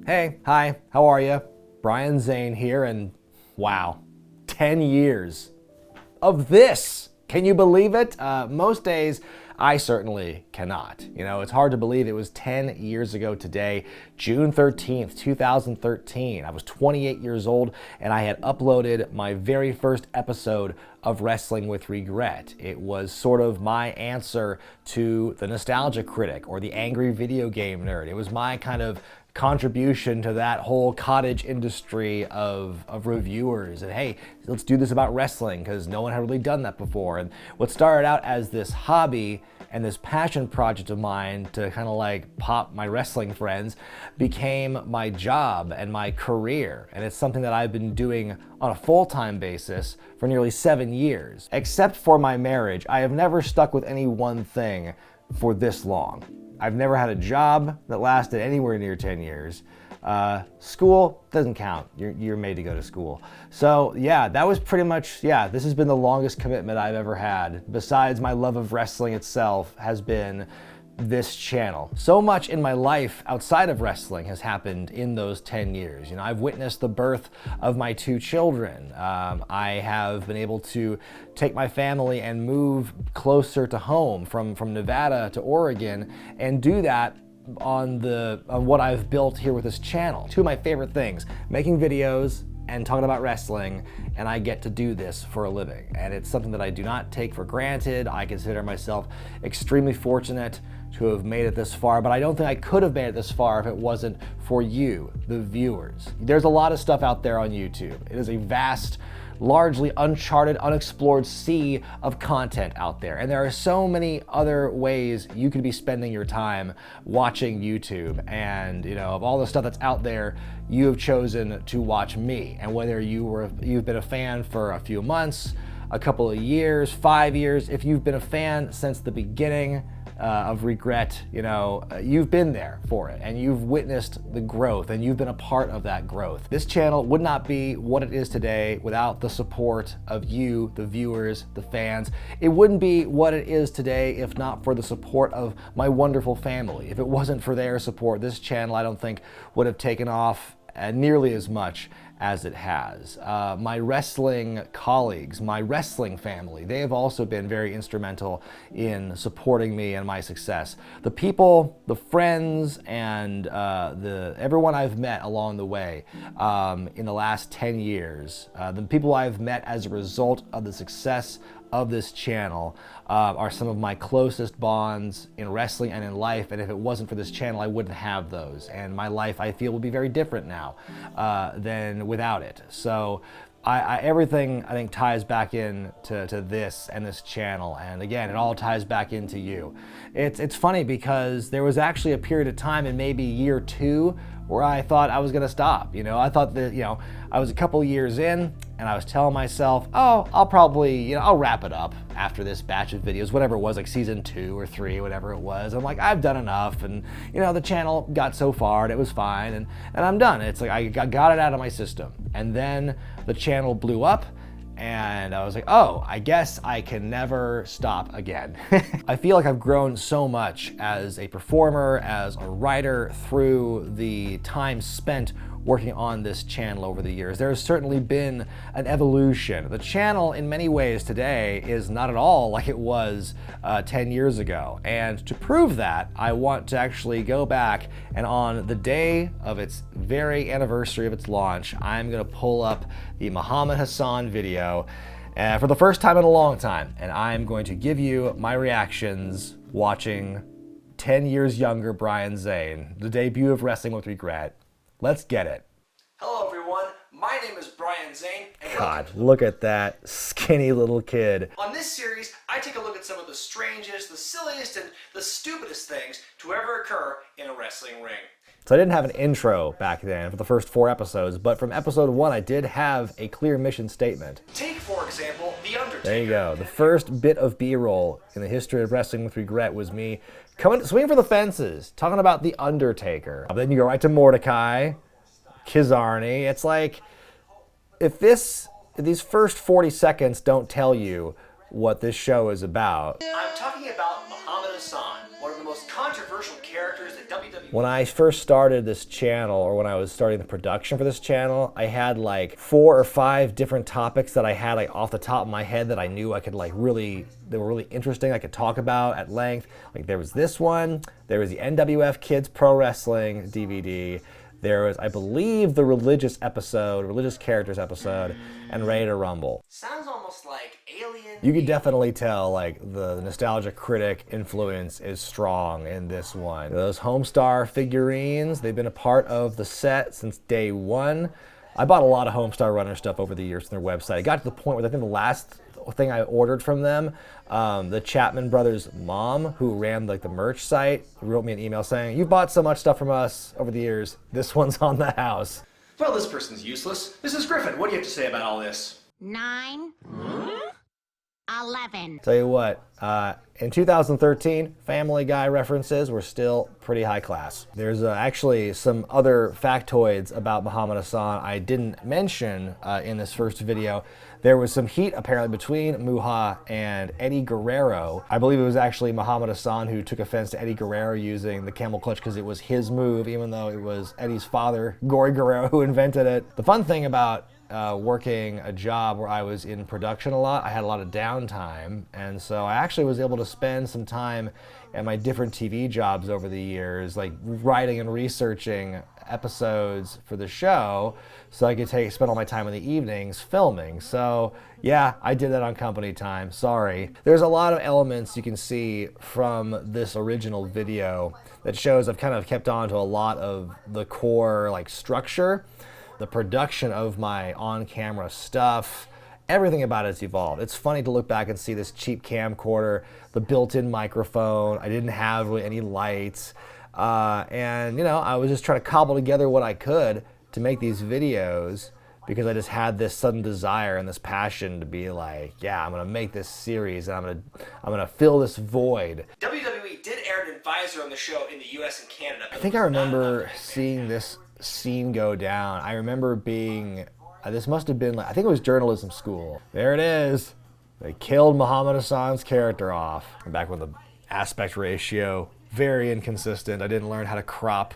Hey, hi, how are you? Brian Zane here, and wow, 10 years of this. Can you believe it? Most days, I certainly cannot. You know, it's hard to believe it was 10 years ago today, June 13th, 2013. I was 28 years old, and I had uploaded my very first episode of Wrestling with Regret. It was sort of my answer to the nostalgia critic or the angry video game nerd. It was my kind of contribution to that whole cottage industry of reviewers. And hey, let's do this about wrestling because no one had really done that before. And what started out as this hobby and this passion project of mine to kind of like pop my wrestling friends became my job and my career. And it's something that I've been doing on a full-time basis for nearly 7 years. Except for my marriage, I have never stuck with any one thing for this long. I've never had a job that lasted anywhere near 10 years. School doesn't count. You're made to go to school. So yeah, that was pretty much, this has been the longest commitment I've ever had. Besides my love of wrestling itself has been this channel. So much in my life outside of wrestling has happened in those 10 years. You know, I've witnessed the birth of my 2 children. I have been able to take my family and move closer to home from Nevada to Oregon and do that on what I've built here with this channel. 2 of my favorite things, making videos and talking about wrestling, and I get to do this for a living. And it's something that I do not take for granted. I consider myself extremely fortunate to have made it this far, but I don't think I could have made it this far if it wasn't for you, the viewers. There's a lot of stuff out there on YouTube. It is a vast, largely uncharted, unexplored sea of content out there. And there are so many other ways you could be spending your time watching YouTube. And you know, of all the stuff that's out there, you have chosen to watch me. And whether you've been a fan for a few months, a couple of years, 5 years, if you've been a fan since the beginning of Regret, you know, you've been there for it and you've witnessed the growth and you've been a part of that growth. This channel would not be what it is today without the support of you, the viewers, the fans. It wouldn't be what it is today if not for the support of my wonderful family. If it wasn't for their support, this channel I don't think would have taken off nearly as much as it has. My wrestling colleagues, my wrestling family, they have also been very instrumental in supporting me and my success. The people, the friends, and everyone I've met along the way in the last 10 years, the people I've met as a result of the success of this channel are some of my closest bonds in wrestling and in life, and if it wasn't for this channel I wouldn't have those, and my life I feel would be very different now than without it. So everything I think ties back in to this and this channel, and again it all ties back into you. It's funny because there was actually a period of time in maybe year 2 where I thought I was gonna stop. You know, I thought that, you know, I was a couple years in and I was telling myself, oh, I'll probably, you know, I'll wrap it up after this batch of videos, whatever it was, like season 2 or 3, whatever it was. I'm like, I've done enough, and you know, the channel got so far and it was fine, and I'm done. It's like I got it out of my system. And then the channel blew up and I was like, oh, I guess I can never stop again. I feel like I've grown so much as a performer, as a writer, through the time spent working on this channel over the years. There has certainly been an evolution. The channel in many ways today is not at all like it was 10 years ago. And to prove that, I want to actually go back, and on the day of its very anniversary of its launch, I'm gonna pull up the Muhammad Hassan video for the first time in a long time, and I'm going to give you my reactions watching 10 years younger Brian Zane, the debut of Wrestling with Regret. Let's get it. Hello everyone, my name is Brian Zane, and God, look at that skinny little kid. on this series, I take a look at some of the strangest, the silliest, and the stupidest things to ever occur in a wrestling ring. So I didn't have an intro back then for the first 4 episodes, but from episode 1 I did have a clear mission statement. Take, for example, The Undertaker. There you go. The first bit of B-roll in the history of Wrestling with Regret was me swinging for the fences, talking about The Undertaker. Then you go right to Mordecai, Kizarny. It's like, if these first 40 seconds don't tell you what this show is about. I'm talking about Muhammad Hassan, one of the most controversial characters that WWE... When I first started this channel, or when I was starting the production for this channel, I had like 4 or 5 different topics that I had like off the top of my head that I knew I could like really, they were really interesting, I could talk about at length. Like there was this one, there was the NWF Kids Pro Wrestling DVD, there was, I believe, the religious characters episode, and Ready to Rumble. Sounds almost like Alien. You could definitely tell like the nostalgia critic influence is strong in this one. Those Homestar figurines, they've been a part of the set since day one. I bought a lot of Homestar Runner stuff over the years from their website. It got to the point where I think the last thing I ordered from them, the Chapman brothers' mom, who ran like the merch site, wrote me an email saying, "You've bought so much stuff from us over the years. This one's on the house." Well, this person's useless. Mrs. Griffin, what do you have to say about all this? 9, 11. Tell you what, in 2013, Family Guy references were still pretty high class. There's actually some other factoids about Muhammad Hassan I didn't mention in this first video. There was some heat apparently between Muha and Eddie Guerrero. I believe it was actually Muhammad Hassan who took offense to Eddie Guerrero using the camel clutch because it was his move, even though it was Eddie's father, Gory Guerrero, who invented it. The fun thing about working a job where I was in production a lot, I had a lot of downtime, and so I actually was able to spend some time at my different TV jobs over the years, like writing and researching episodes for the show, so I could spend all my time in the evenings filming. So yeah, I did that on company time, sorry. There's a lot of elements you can see from this original video that shows I've kind of kept on to a lot of the core like structure. The production of my on-camera stuff, everything about it's evolved. It's funny to look back and see this cheap camcorder, the built-in microphone. I didn't have really any lights. And you know, I was just trying to cobble together what I could to make these videos because I just had this sudden desire and this passion to be like, yeah, I'm gonna make this series and I'm gonna fill this void. WWE did air an advisor on the show in the US and Canada. I think I remember seeing this scene go down. I remember being, this must have been like, I think it was journalism school. There it is. They killed Muhammad Hassan's character off. Back when the aspect ratio, very inconsistent. I didn't learn how to crop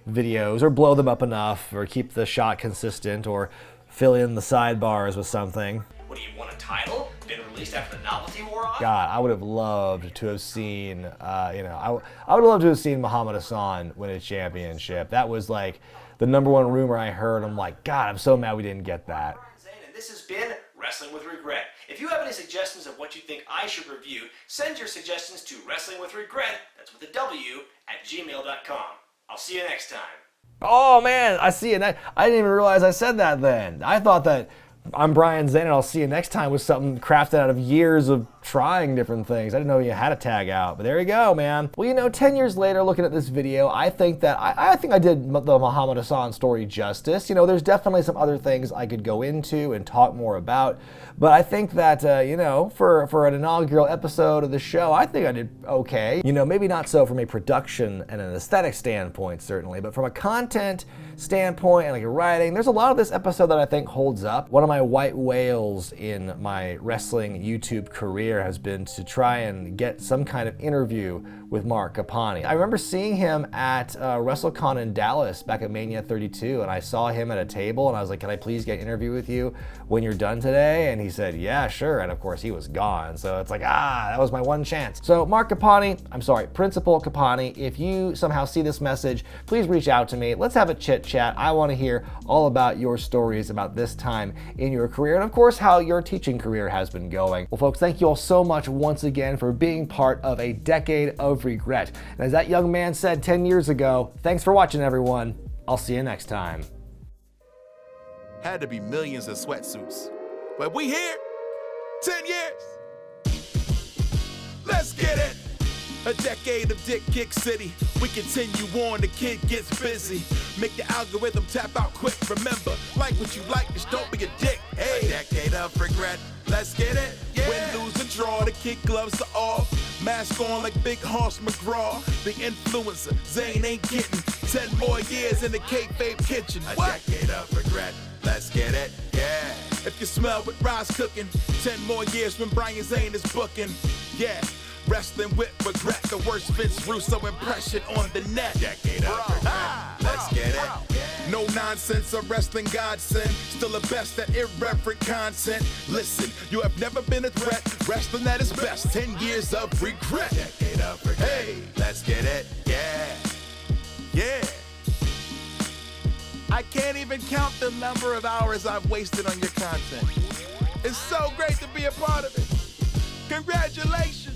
videos or blow them up enough or keep the shot consistent or fill in the sidebars with something. What do you want, a title? Been released after the novelty wore off? God, I would have loved to have seen, I would love to have seen Muhammad Hassan win a championship. That was like the #1 rumor I heard. I'm like, God, I'm so mad we didn't get that. And this has been Wrestling with Regret. If you have any suggestions of what you think I should review, send your suggestions to wrestlingwithregret, that's with a W, @gmail.com. I'll see you next time. Oh man, I see it. I didn't even realize I said that then. I thought that I'm Brian Zane and I'll see you next time was something crafted out of years of trying different things. I didn't know you had a tag out, but there you go, man. Well, you know, 10 years later, looking at this video, I think that I think I did the Muhammad Hassan story justice. You know, there's definitely some other things I could go into and talk more about, but I think that, you know, for an inaugural episode of the show, I think I did okay. You know, maybe not so from a production and an aesthetic standpoint, certainly, but from a content standpoint and like a writing, there's a lot of this episode that I think holds up. One of my white whales in my wrestling YouTube career has been to try and get some kind of interview with Mark Capani. I remember seeing him at WrestleCon in Dallas back at Mania 32, and I saw him at a table and I was like, can I please get an interview with you when you're done today? And he said, yeah, sure. And of course he was gone. So it's like, that was my one chance. So Mark Capani, Principal Capani, if you somehow see this message, please reach out to me. Let's have a chit chat. I want to hear all about your stories about this time in your career and of course how your teaching career has been going. Well folks, thank you all so much once again for being part of a decade of regret. And as that young man said 10 years ago, thanks for watching everyone. I'll see you next time. Had to be millions of sweatsuits. But we here, 10 years. Let's get it. A decade of Dick Kick City. We continue on, the kid gets busy. Make the algorithm tap out quick. Remember, like what you like, just don't be a dick. Hey, a decade of regret. Let's get it. Yeah. Win, lose, and draw. The kid gloves are off. Mask on like Big Hoss McGraw. The influencer, Zane ain't getting 10 more years in the kayfabe kitchen. A decade of regret. Let's get it. Yeah. if you smell what Rod's cooking. 10 more years when Brian Zane is booking. Yeah, Wrestling with Regret, the worst Vince Russo impression on the net. Decade of Regret. Let's get it. No nonsense, a wrestling godsend. Still the best at irreverent content. Listen, you have never been a threat. Wrestling at its best. 10 years of regret. Decade of Regret. Hey, let's get it. Yeah. Yeah. I can't even count the number of hours I've wasted on your content. It's so great to be a part of it. Congratulations.